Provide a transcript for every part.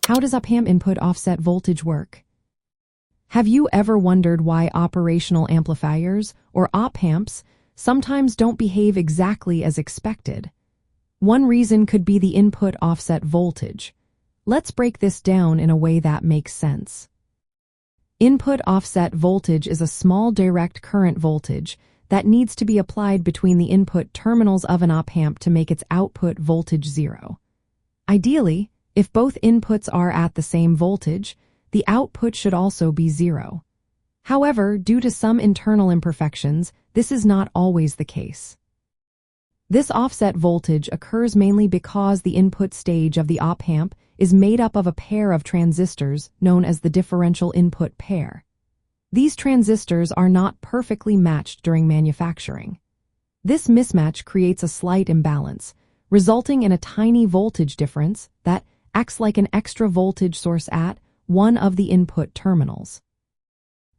How does op-amp input offset voltage work? Have you ever wondered why operational amplifiers, or op-amps, sometimes don't behave exactly as expected? One reason could be the input offset voltage. Let's break this down in a way that makes sense. Input offset voltage is a small direct current voltage that needs to be applied between the input terminals of an op-amp to make its output voltage zero. Ideally, if both inputs are at the same voltage, the output should also be zero. However, due to some internal imperfections, this is not always the case. This offset voltage occurs mainly because the input stage of the op-amp is made up of a pair of transistors known as the differential input pair. These transistors are not perfectly matched during manufacturing. This mismatch creates a slight imbalance, resulting in a tiny voltage difference that acts like an extra voltage source at one of the input terminals.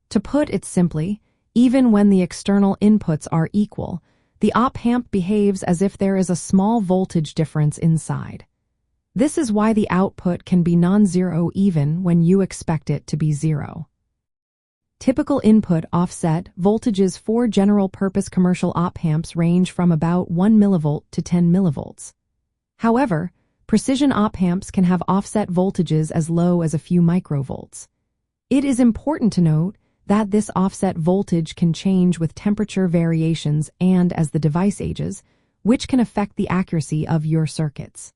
To put it simply, even when the external inputs are equal, the op-amp behaves as if there is a small voltage difference inside. This is why the output can be non-zero even when you expect it to be zero. Typical input offset voltages for general-purpose commercial op-amps range from about 1 millivolt to 10 millivolts. However, precision op-amps can have offset voltages as low as a few microvolts. It is important to note that this offset voltage can change with temperature variations and as the device ages, which can affect the accuracy of your circuits.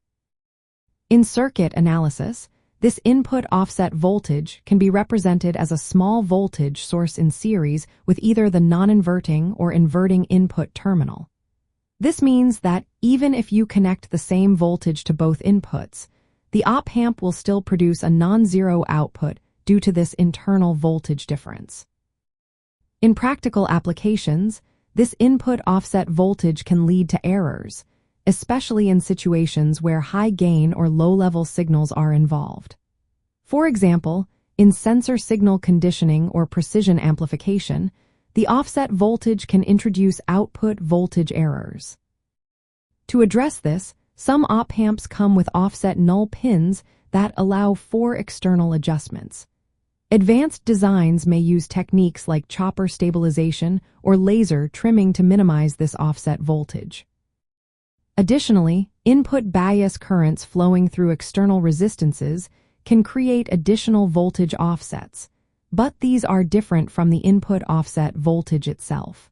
In circuit analysis, this input offset voltage can be represented as a small voltage source in series with either the non-inverting or inverting input terminal. This means that even if you connect the same voltage to both inputs, the op-amp will still produce a non-zero output due to this internal voltage difference. In practical applications, this input offset voltage can lead to errors, especially in situations where high gain or low-level signals are involved. For example, in sensor signal conditioning or precision amplification, the offset voltage can introduce output voltage errors. To address this, some op-amps come with offset null pins that allow for external adjustments. Advanced designs may use techniques like chopper stabilization or laser trimming to minimize this offset voltage. Additionally, input bias currents flowing through external resistances can create additional voltage offsets, but these are different from the input offset voltage itself.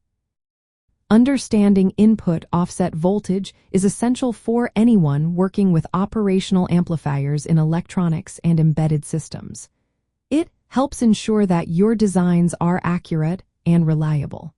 Understanding input offset voltage is essential for anyone working with operational amplifiers in electronics and embedded systems. It helps ensure that your designs are accurate and reliable.